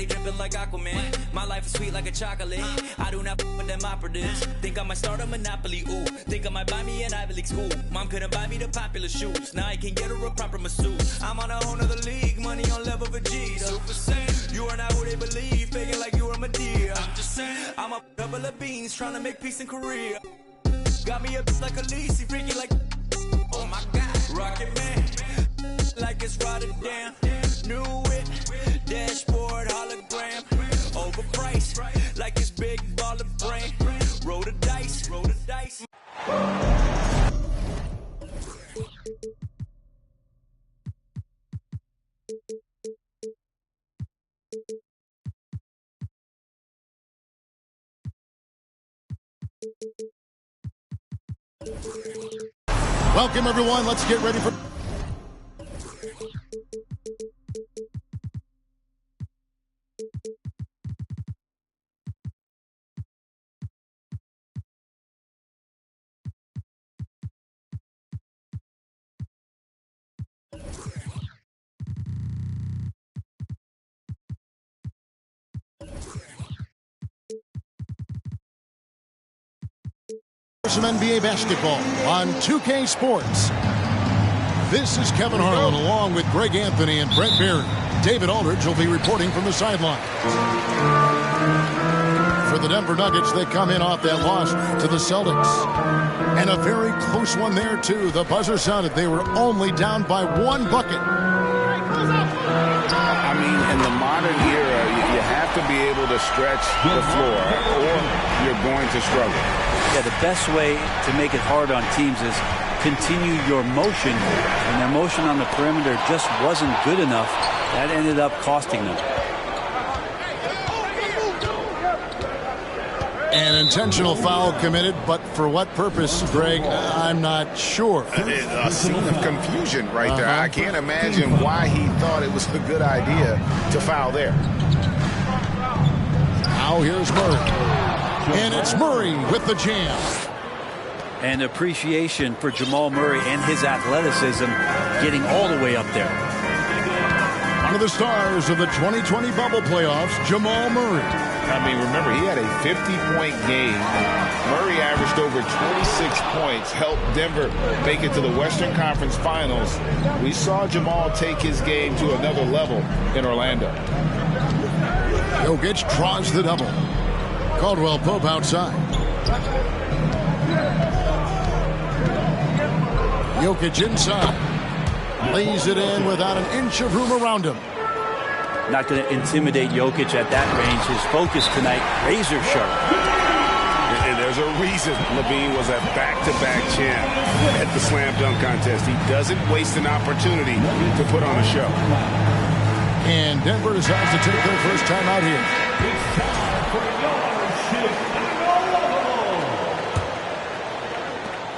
they dripping like Aquaman. My life is sweet like a chocolate. I do not with them operatives. Think I might start a monopoly, ooh. Think I might buy me an Ivy League school. Mom couldn't buy me the popular shoes. Now I can get her a proper masseuse. I'm on a whole nother league, money on level Vegeta. Super Saiyan, you are not who they believe. Faking like you are Medea. I'm just saying, I'm a couple of beans trying to make peace in Korea. Got me a like a Lisi, freaky like, oh my God. Rocket Man, like it's Rotterdam. New it, dashboard hologram. Overpriced, like it's big baller brain. Roll the dice, roll the dice. Welcome, everyone. Let's get ready for... some NBA basketball on 2K Sports. This is Kevin Harlan along with Greg Anthony and Brent Barry. David Aldridge will be reporting from the sideline. For the Denver Nuggets, they come in off that loss to the Celtics. And a very close one there, too. The buzzer sounded. They were only down by one bucket. I mean, in the modern era, you have to be able to stretch the floor or you're going to struggle. Yeah, the best way to make it hard on teams is continue your motion, and their motion on the perimeter just wasn't good enough. That ended up costing them. An intentional foul committed, but for what purpose, Greg, I'm not sure. A scene of confusion right there. I can't imagine why he thought it was a good idea to foul there. Now here's Murray. And it's Murray with the jam. And appreciation for Jamal Murray and his athleticism getting all the way up there. One of the stars of the 2020 bubble playoffs, Jamal Murray. I mean, remember, he had a 50-point game. Murray averaged over 26 points, helped Denver make it to the Western Conference Finals. We saw Jamal take his game to another level in Orlando. Jokic draws the double. Caldwell Pope outside. Jokic inside. Lays it in without an inch of room around him. Not going to intimidate Jokic at that range. His focus tonight, razor sharp. And there's a reason LaVine was a back-to-back champ at the slam dunk contest. He doesn't waste an opportunity to put on a show. And Denver decides to take their first time out here.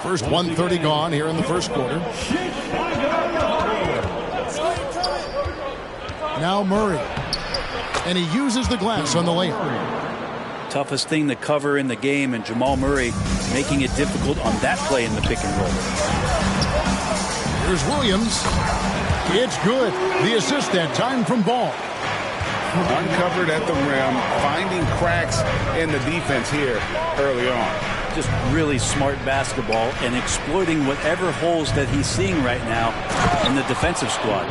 First 1:30 gone here in the first quarter. Now Murray. And he uses the glass on the layup. Toughest thing to cover in the game, and Jamal Murray making it difficult on that play in the pick and roll. Here's Williams. It's good. The assist that time from Ball. Uncovered at the rim, finding cracks in the defense here early on. Just really smart basketball and exploiting whatever holes that he's seeing right now in the defensive squad.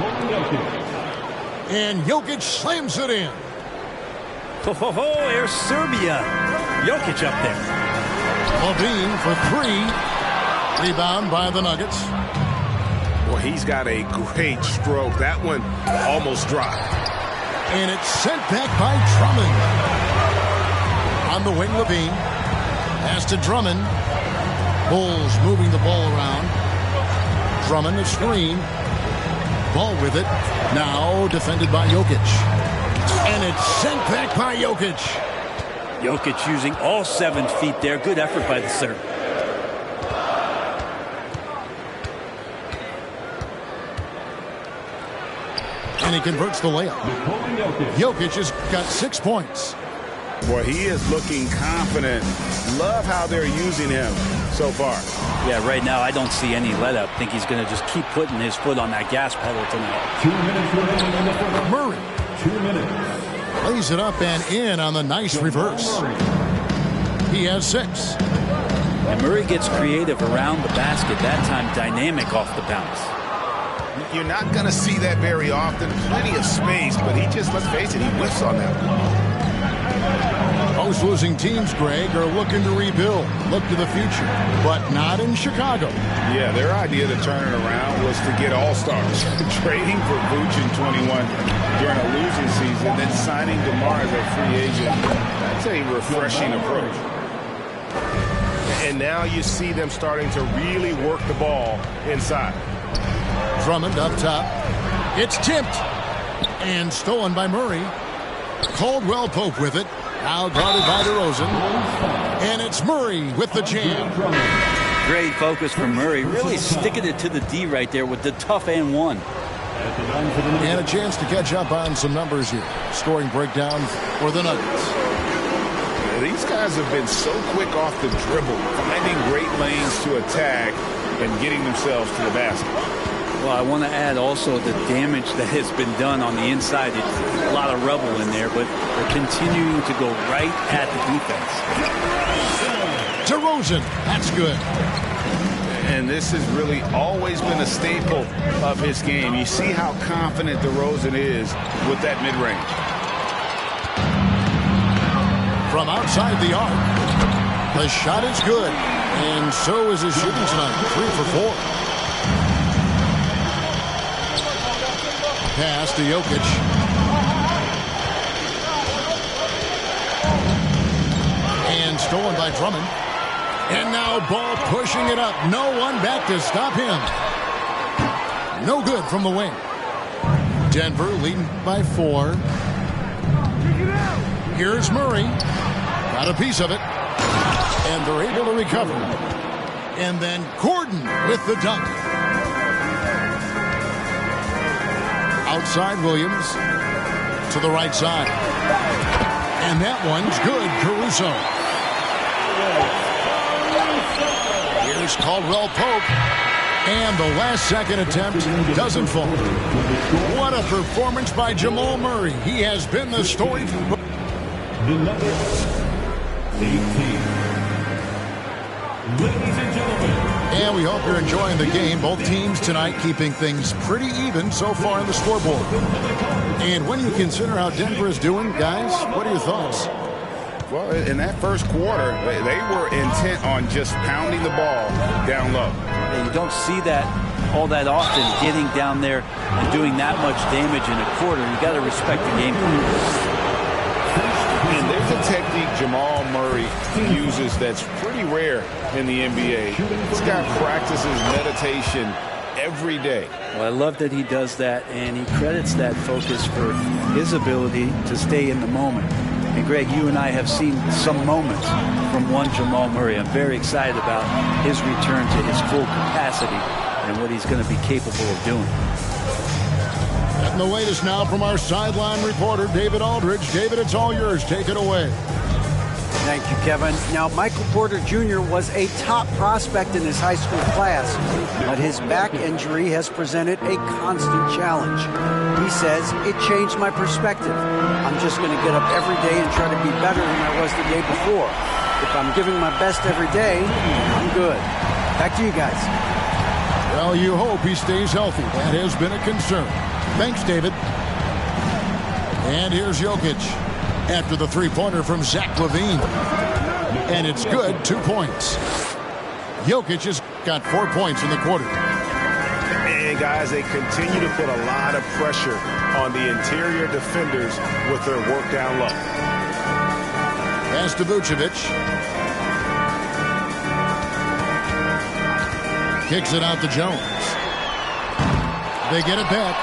And Jokic slams it in. Oh, there's Serbia. Jokic up there. LaVine for three. Rebound by the Nuggets. Well, he's got a great stroke. That one almost dropped. And it's sent back by Drummond. On the wing, LaVine. Pass to Drummond. Bulls moving the ball around. Drummond, a screen. Ball with it. Now defended by Jokic. And it's sent back by Jokic. Jokic using all 7 feet there. Good effort by the Serb. And he converts the layup. Jokic has got 6 points. Boy, he is looking confident. Love how they're using him so far. Yeah, right now I don't see any let up. Think he's going to just keep putting his foot on that gas pedal tonight. 2 minutes remaining in the first. Murray. 2 minutes. Lays it up and in on the nice reverse. He has 6. And Murray gets creative around the basket. That time dynamic off the bounce. You're not going to see that very often. Plenty of space, but he just, let's face it, he whiffs on that. Most losing teams, Greg, are looking to rebuild, look to the future, but not in Chicago. Yeah, their idea to turn it around was to get all-stars. Trading for Vooch in 21 during a losing season, then signing DeMar as a free agent. That's a refreshing approach. And now you see them starting to really work the ball inside. Drummond up top. It's tipped and stolen by Murray. Caldwell Pope with it. Now guarded by DeRozan. And it's Murray with the jam. Great focus from Murray. Really sticking it to the D right there with the tough and one. And a chance to catch up on some numbers here. Scoring breakdown for the Nuggets. These guys have been so quick off the dribble, finding great lanes to attack and getting themselves to the basket. Well, I want to add also the damage that has been done on the inside. It's a lot of rubble in there, but they're continuing to go right at the defense. DeRozan, that's good. And this has really always been a staple of his game. You see how confident DeRozan is with that mid-range. From outside the arc, the shot is good, and so is his shooting tonight, 3 for 4. Pass to Jokic. And stolen by Drummond. And now Ball pushing it up. No one back to stop him. No good from the wing. Denver leading by 4. Here's Murray. Got a piece of it. And they're able to recover. And then Gordon with the dunk. Outside Williams to the right side. And that one's good, Caruso. Here's Caldwell Pope. And the last second attempt doesn't fall. What a performance by Jamal Murray. He has been the story. The Nuggets 18. Ladies and gentlemen. And we hope you're enjoying the game. Both teams tonight keeping things pretty even so far on the scoreboard. And when you consider how Denver is doing, guys, what are your thoughts? Well, in that first quarter, they were intent on just pounding the ball down low. Yeah, you don't see that all that often, getting down there and doing that much damage in a quarter. You got to respect the game. And there's a technique Jamal Murray uses that's pretty rare in the NBA. This guy practices meditation every day. Well, I love that he does that, and he credits that focus for his ability to stay in the moment. And Greg, you and I have seen some moments from one Jamal Murray. I'm very excited about his return to his full capacity and what he's going to be capable of doing. And the latest now from our sideline reporter, David Aldridge. David, it's all yours. Take it away. Thank you, Kevin. Now, Michael Porter Jr. was a top prospect in his high school class, but his back injury has presented a constant challenge. He says, "It changed my perspective. I'm just going to get up every day and try to be better than I was the day before. If I'm giving my best every day, I'm good." Back to you guys. Well, you hope he stays healthy. That has been a concern. Thanks, David. And here's Jokic after the three-pointer from Zach LaVine. And it's good, 2 points. Jokic has got 4 points in the quarter. And guys, they continue to put a lot of pressure on the interior defenders with their work down low. Pass to Vucevic. Kicks it out to Jones. They get it back.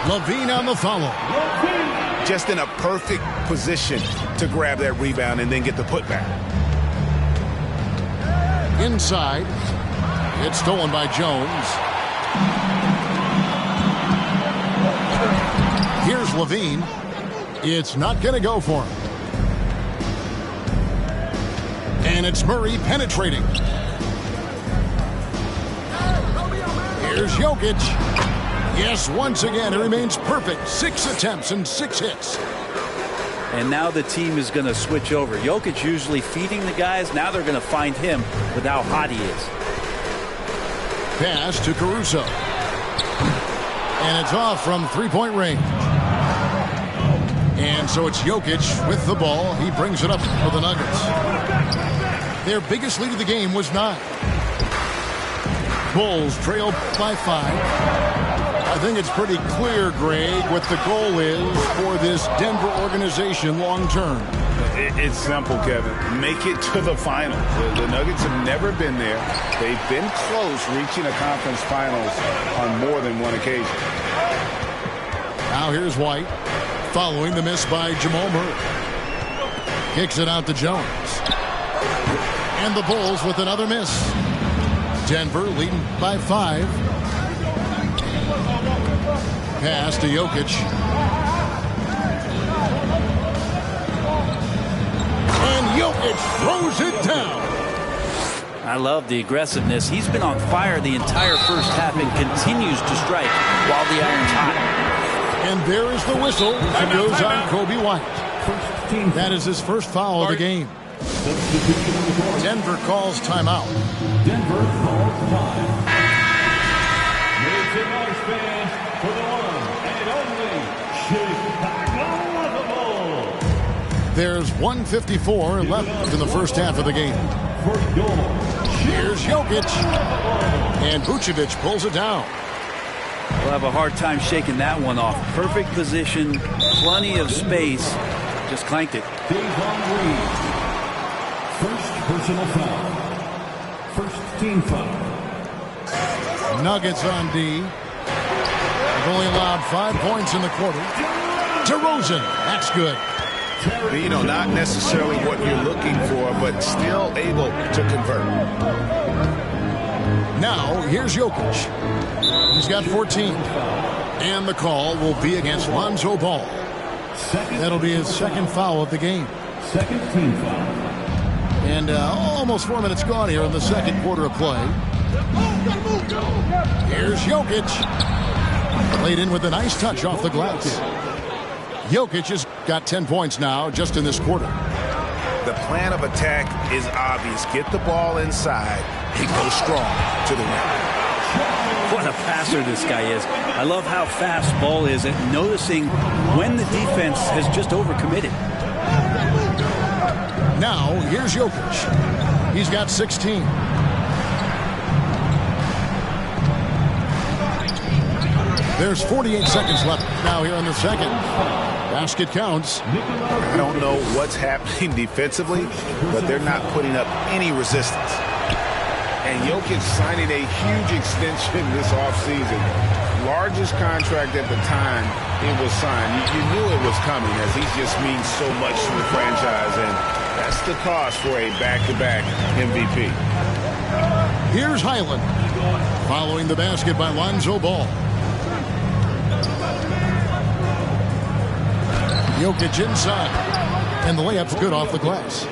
LaVine on the follow. Just in a perfect position to grab that rebound and then get the putback. Inside. It's stolen by Jones. Here's LaVine. It's not going to go for him. And it's Murray penetrating. Here's Jokic. Yes, once again, it remains perfect. 6 attempts and 6 hits. And now the team is going to switch over. Jokic usually feeding the guys. Now they're going to find him with how hot he is. Pass to Caruso. And it's off from three-point range. And so it's Jokic with the ball. He brings it up for the Nuggets. Their biggest lead of the game was 9. Bulls trail by 5. I think it's pretty clear, Greg, what the goal is for this Denver organization long term. It's simple, Kevin. Make it to the final. The Nuggets have never been there. They've been close reaching a conference finals on more than one occasion. Now here's White following the miss by Jamal Murray. Kicks it out to Jones. And the Bulls with another miss. Denver leading by 5. Pass to Jokic. And Jokic throws it down. I love the aggressiveness. He's been on fire the entire first half and continues to strike while the iron's hot. And there is the whistle that goes on Kobe White. That is his first foul of the game. Denver calls timeout. Denver calls time. Make some noise, fans, for the one and only Chicago Bulls. There's 1:54 left in the first half of the game. Here's Jokic. And Vucevic pulls it down. We'll have a hard time shaking that one off. Perfect position, plenty of space. Just clanked it. Davon Reed. First personal foul. First team foul. Nuggets on D. They've only allowed 5 points in the quarter. DeRozan. That's good. You know, not necessarily what you're looking for, but still able to convert. Now, here's Jokic. He's got 14. And the call will be against Lonzo Ball. That'll be his second foul of the game. Second team foul. And almost 4 minutes gone here in the second quarter of play. Here's Jokic. Played in with a nice touch off the glass. Jokic has got 10 points now just in this quarter. The plan of attack is obvious. Get the ball inside and go strong to the rim. What a passer this guy is. I love how fast Ball is at noticing when the defense has just overcommitted. Now, here's Jokic. He's got 16. There's 48 seconds left now here in the second. Basket counts. I don't know what's happening defensively, but they're not putting up any resistance. And Jokic signing a huge extension this offseason. Largest contract at the time it was signed. You knew it was coming as he just means so much to the franchise, and that's the cost for a back-to-back MVP. Here's Highland following the basket by Lonzo Ball. Jokic inside, and the layup's good off the glass.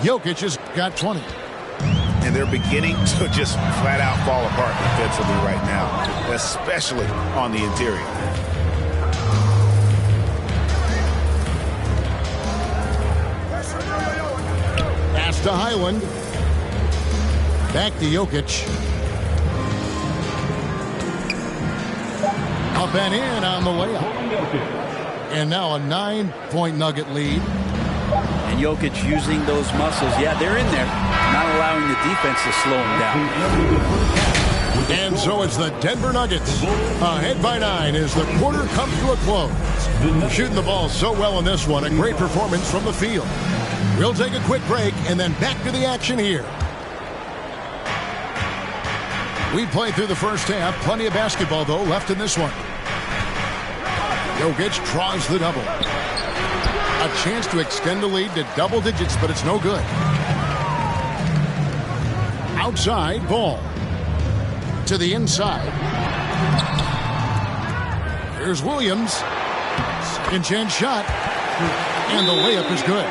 Jokic has got 20. And they're beginning to just flat out fall apart defensively right now, especially on the interior. Pass to Highland. Back to Jokic. Up and in on the layup. And now a 9-point Nugget lead. And Jokic using those muscles. Yeah, they're in there. Not allowing the defense to slow him down. And so it's the Denver Nuggets ahead by 9 as the quarter comes to a close. Shooting the ball so well in this one. A great performance from the field. We'll take a quick break and then back to the action here. We played through the first half. Plenty of basketball, though, left in this one. Jokic draws the double. A chance to extend the lead to double digits, but it's no good. Outside, Ball. To the inside. Here's Williams. Second chance shot. And the layup is good.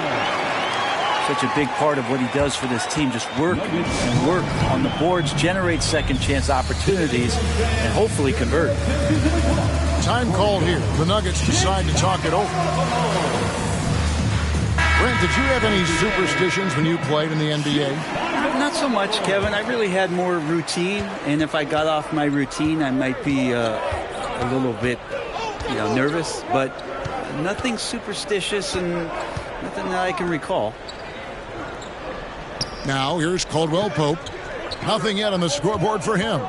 So such a big part of what he does for this team. Just work and work on the boards, generate second chance opportunities, and hopefully convert. Time called here. The Nuggets decide to talk it over. Brent, did you have any superstitions when you played in the NBA? Not so much, Kevin. I really had more routine, and if I got off my routine, I might be a little bit, nervous, but nothing superstitious and nothing that I can recall. Now here's Caldwell Pope. Nothing yet on the scoreboard for him.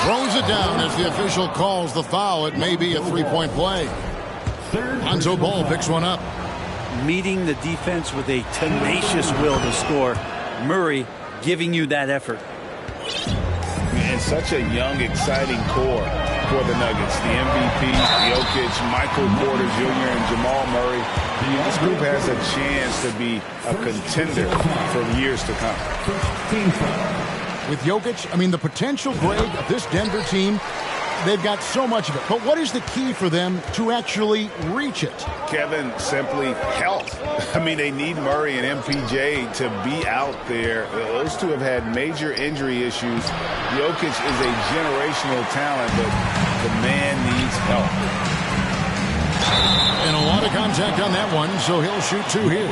Throws it down as the official calls the foul. It may be a three-point play. Lonzo Ball picks one up. Meeting the defense with a tenacious will to score. Murray giving you that effort. And such a young, exciting core for the Nuggets. The MVP, Jokic, Michael Porter Jr., and Jamal Murray. This group has a chance to be a contender for years to come. With Jokic, the potential, Greg, of this Denver team, they've got so much of it. But what is the key for them to actually reach it? Kevin, simply health. They need Murray and MPJ to be out there. Those two have had major injury issues. Jokic is a generational talent, but the man needs help. And a lot of contact on that one, so he'll shoot two here.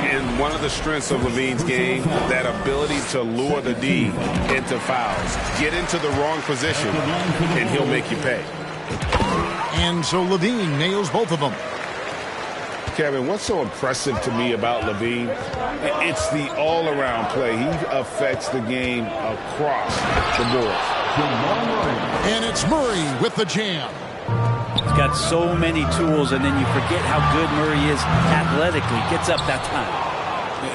And one of the strengths of LaVine's game, that ability to lure the D into fouls. Get into the wrong position, and he'll make you pay. And so LaVine nails both of them. Kevin, what's so impressive to me about LaVine? It's the all-around play. He affects the game across the board. And it's Murray with the jam. He's got so many tools, and then you forget how good Murray is athletically. Gets up that time.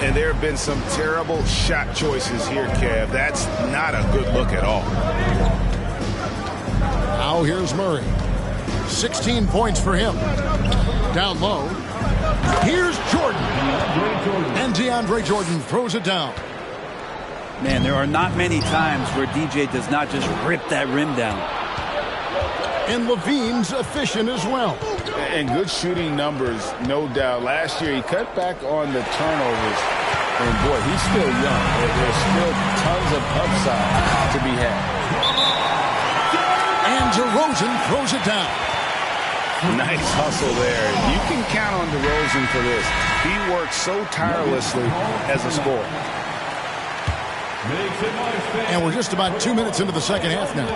And there have been some terrible shot choices here, Kev. That's not a good look at all. Now here's Murray. 16 points for him. Down low. Here's Jordan. And DeAndre Jordan throws it down. Man, there are not many times where DJ does not just rip that rim down. And LaVine's efficient as well. And good shooting numbers, no doubt. Last year, he cut back on the turnovers. And, boy, he's still young. There's still tons of upside to be had. And DeRozan throws it down. Nice hustle there. You can count on DeRozan for this. He works so tirelessly as a scorer. And we're just about 2 minutes into the second half now.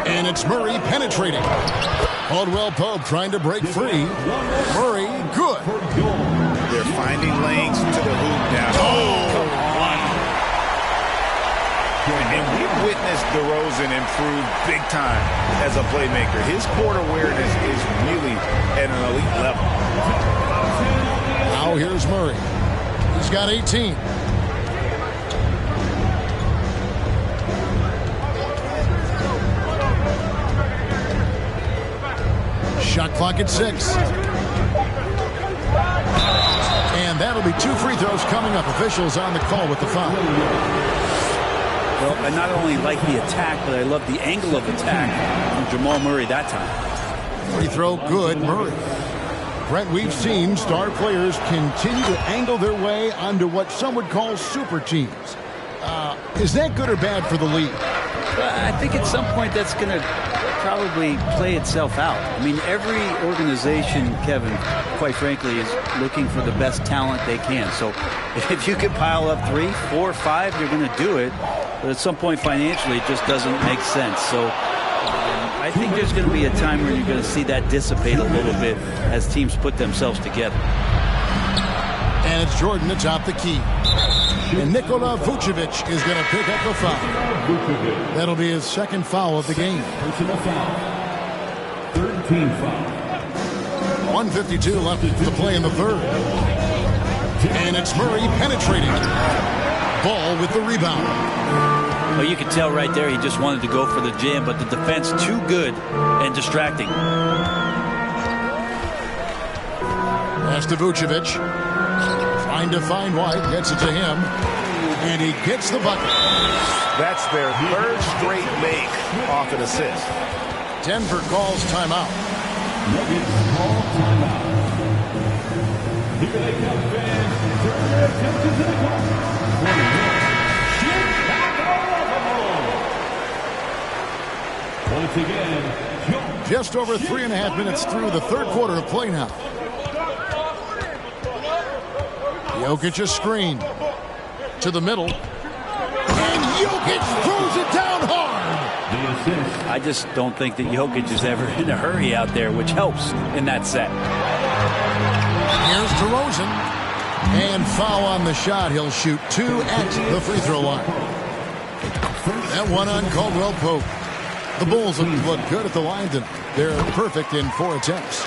And it's Murray penetrating. Caldwell Pope trying to break free. Murray, good. They're finding lanes to the hoop now. Oh! And we've witnessed DeRozan improve big time as a playmaker. His court awareness is really at an elite level. Now here's Murray. He's got 18. Shot clock at 6. And that'll be 2 free throws coming up. Officials on the call with the foul. Well, I not only like the attack, but I love the angle of attack from Jamal Murray that time. Free throw good, Murray. Brent, we've seen star players continue to angle their way onto what some would call super teams. Is that good or bad for the league? I think at some point that's going to probably play itself out. Every organization, Kevin, quite frankly, is looking for the best talent they can. So if you could pile up 3, 4, 5, you're going to do it. But at some point financially, it just doesn't make sense. So I think there's going to be a time where you're going to see that dissipate a little bit as teams put themselves together. And it's Jordan atop the key. And Nikola Vucevic is going to pick up the foul. That'll be his second foul of the game. Personal foul. 13 foul. 1:52 left to play in the third. And it's Murray penetrating. Ball with the rebound. Well, you can tell right there he just wanted to go for the jam, but the defense too good and distracting. Pass to Vucevic. Trying to find White. Gets it to him. And he gets the bucket. That's their third straight make off an assist. Denver calls timeout. Nuggets call timeout. Here they come, fans. Turn their attention to the court. Once again, just over 3.5 minutes through the third quarter of play now. Jokic a screen to the middle. And Jokic throws it down hard. I just don't think that Jokic is ever in a hurry out there, which helps in that set. Here's DeRozan. And foul on the shot. He'll shoot 2 at the free throw line. That one on Caldwell Pope. The Bulls have looked good at the line tonight. They're perfect in 4 attempts.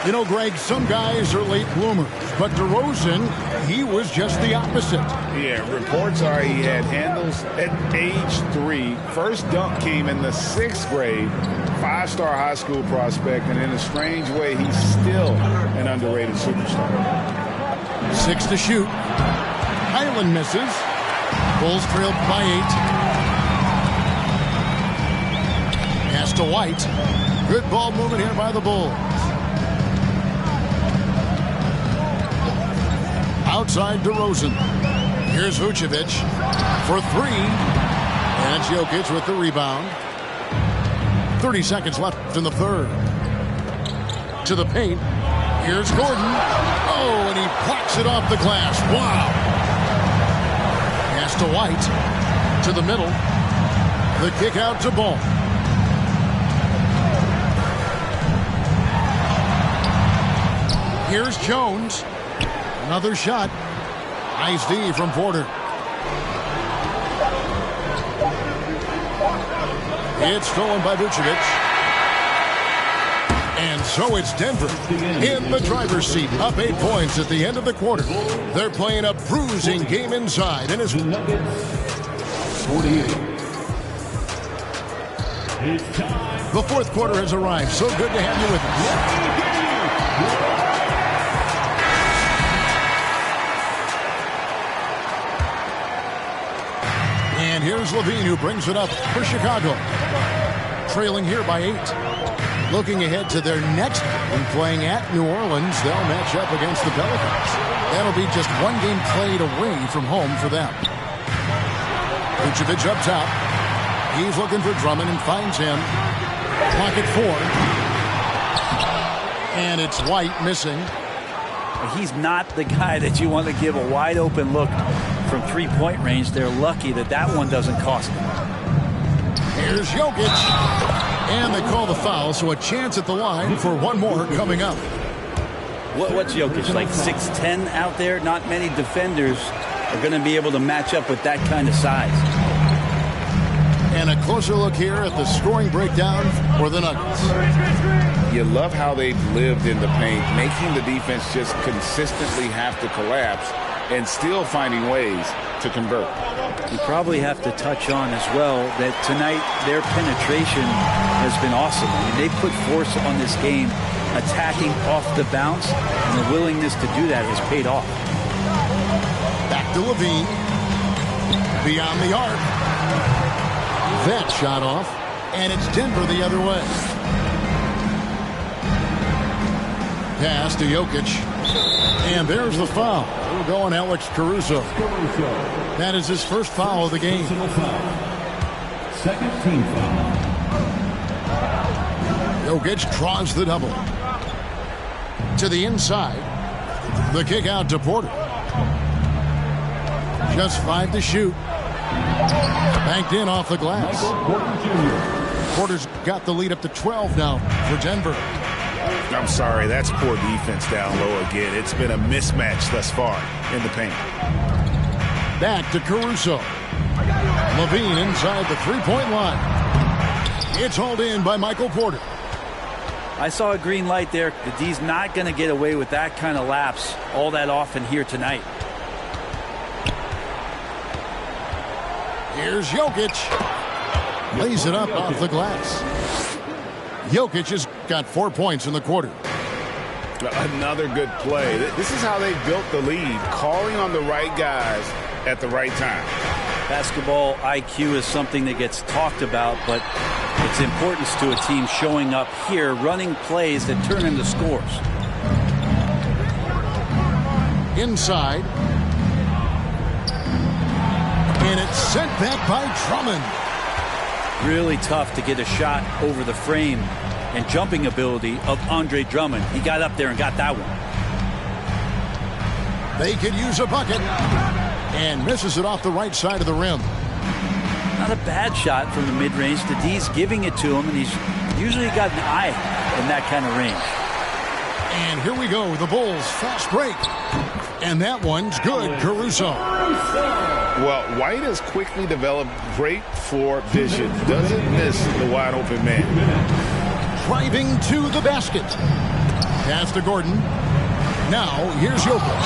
You know, Greg, some guys are late bloomers, but DeRozan, he was just the opposite. Yeah, reports are he had handles at age 3. First dunk came in the 6th grade. 5-star high school prospect, and in a strange way, he's still an underrated superstar. 6 to shoot. Highland misses. Bulls trailed by 8. Pass to White. Good ball movement here by the Bulls. Outside DeRozan. Here's Vucevic for 3. And it's Jokic with the rebound. 30 seconds left in the third. To the paint. Here's Gordon. Oh, and he plucks it off the glass. Wow. Pass to White. To the middle. The kick out to Ball. Here's Jones. Another shot. Nice D from Porter. It's stolen by Vucevic. And so it's Denver in the driver's seat, up 8 points at the end of the quarter. They're playing a bruising game inside. And it's the Nuggets 48. The fourth quarter has arrived. So good to have you with us. And here's Levine, who brings it up for Chicago. Trailing here by 8. Looking ahead to their next game, playing at New Orleans. They'll match up against the Pelicans. That'll be just 1 game played away from home for them. Vucevic up top. He's looking for Drummond and finds him. Pocket 4. And it's White missing. He's not the guy that you want to give a wide open look from 3-point range. They're lucky that that one doesn't cost them. Here's Jokic. And they call the foul, so a chance at the line for one more coming up. What's Jokic, like 6'10" out there? Not many defenders are going to be able to match up with that kind of size. And a closer look here at the scoring breakdown for the Nuggets. You love how they've lived in the paint, making the defense just consistently have to collapse and still finding ways to convert. You probably have to touch on as well that tonight their penetration has been awesome. I mean, they put force on this game, attacking off the bounce, and the willingness to do that has paid off. Back to Levine. Beyond the arc. That shot off, and it's Denver the other way. Pass to Jokic. And there's the foul. We're going Alex Caruso. That is his first foul of the game. Second team foul. Jokic draws the double. To the inside. The kick out to Porter. Just 5 to shoot. Banked in off the glass. Porter's got the lead up to 12 now for Denver. I'm sorry, that's poor defense down low again. It's been a mismatch thus far in the paint. Back to Caruso. Levine inside the 3-point line. It's hauled in by Michael Porter. I saw a green light there. The D's not going to get away with that kind of lapse all that often here tonight. Here's Jokic. Lays it up off the glass. Jokic has got 4 points in the quarter. Another good play. This is how they built the lead, calling on the right guys at the right time. Basketball IQ is something that gets talked about, but its importance to a team showing up here, running plays that turn into scores. Inside. And it's sent back by Drummond. Really tough to get a shot over the frame and jumping ability of Andre Drummond. He got up there and got that one. They could use a bucket. And misses it off the right side of the rim. Not a bad shot from the mid-range. The D's giving it to him, and he's usually got an eye in that kind of range. And here we go, the Bulls fast break. And that one's good, Caruso. Well, White has quickly developed great floor vision. Doesn't miss the wide open man. Driving to the basket. Pass to Gordon. Now, here's Jokic.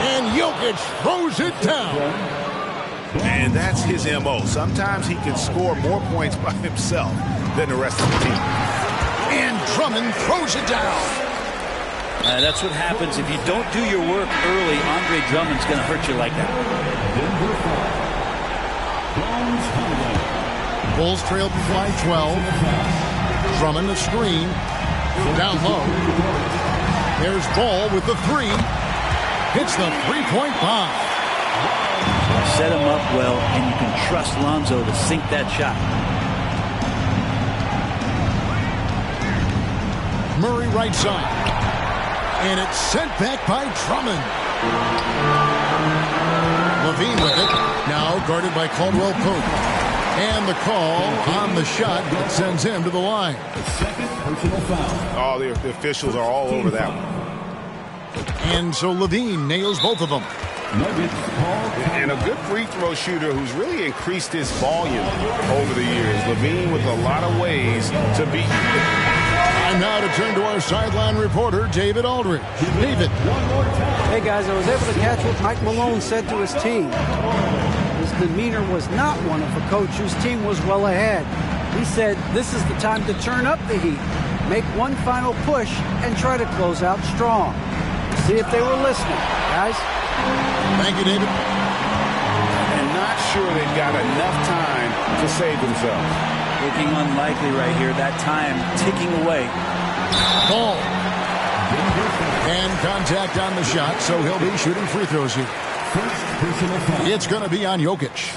And Jokic throws it down. And that's his M.O. Sometimes he can score more points by himself than the rest of the team. And Drummond throws it down. That's what happens if you don't do your work early. Andre Drummond's going to hurt you like that. Bulls trail by 12. Drummond the screen. Down low. There's Ball with the three. Hits the three-point bomb. Set him up well, and you can trust Lonzo to sink that shot. Murray right side. And it's sent back by Drummond. Levine with it. Now guarded by Caldwell Pope. And the call on the shot that sends him to the line. Second personal foul. Oh, the officials are all over that one. And so Levine nails both of them. And a good free throw shooter who's really increased his volume over the years. Levine with a lot of ways to beat you. And now to turn to our sideline reporter, David Aldridge. David. Hey, guys, I was able to catch what Mike Malone said to his team. His demeanor was not one of a coach whose team was well ahead. He said this is the time to turn up the heat, make one final push, and try to close out strong. See if they were listening, guys. Thank you, David. And not sure they've got enough time to save themselves. Looking unlikely right here. That time ticking away. Ball. And contact on the shot, so he'll be shooting free throws here. It's going to be on Jokic.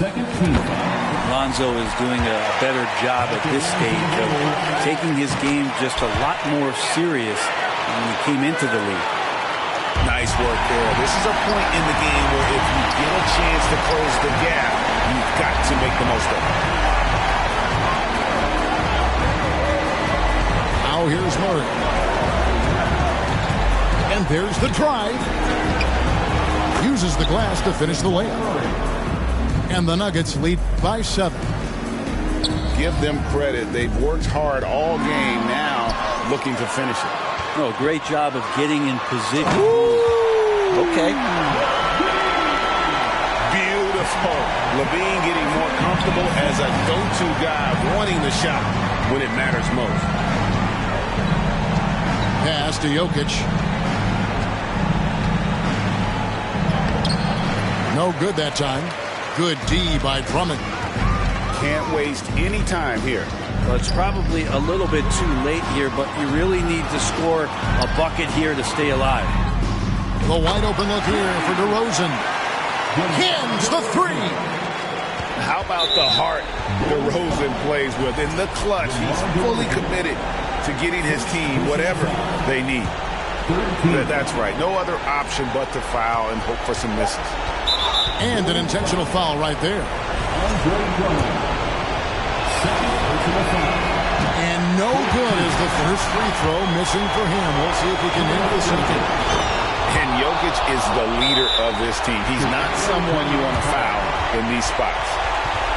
Lonzo is doing a better job at this stage of taking his game just a lot more serious when he came into the league. Nice work there. This is a point in the game where if you get a chance to close the gap, you've got to make the most of it. Now here's Murray. And there's the drive. Uses the glass to finish the layup. And the Nuggets lead by 7. Give them credit. They've worked hard all game, now looking to finish it. Oh, great job of getting in position. Okay. Beautiful. Levine getting more comfortable as a go-to guy, wanting the shot when it matters most. Pass to Jokic. No good that time. Good D by Drummond. Can't waste any time here. Well, it's probably a little bit too late here, but you really need to score a bucket here to stay alive. The wide open look here for DeRozan. Hands the three. How about the heart DeRozan plays with? In the clutch, he's fully committed to getting his team whatever they need. That's right. No other option but to foul and hope for some misses. And an intentional foul right there. And no good is the first free throw, missing for him. We'll see if he can hit the second. And Jokic is the leader of this team. He's not someone you want to foul in these spots.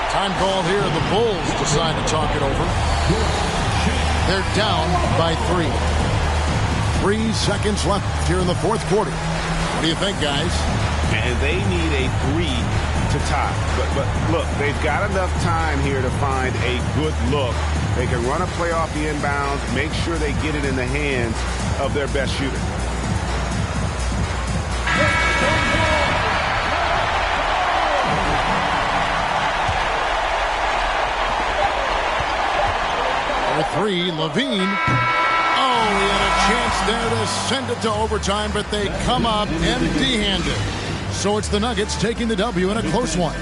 Time called here. The Bulls decide to talk it over. They're down by 3. 3 seconds left here in the fourth quarter. What do you think, guys? And they need a 3 to tie. But look, they've got enough time here to find a good look. They can run a play off the inbounds, make sure they get it in the hands of their best shooter. three. Levine. Oh, he had a chance there to send it to overtime, but they come up empty-handed. So it's the Nuggets taking the W in a close one.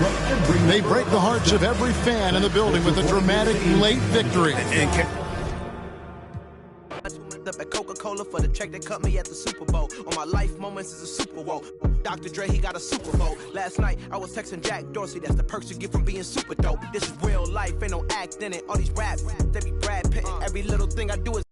They break the hearts of every fan in the building with a dramatic late victory. Up at Coca-Cola for the check that cut me at the Super Bowl. On my life moments is a Super Bowl. Dr. Dre, he got a Super Bowl. Last night I was texting Jack Dorsey. That's the perks you get from being super dope. This is real life, ain't no act in it. All these rap, they be Brad Pitt. Every little thing I do is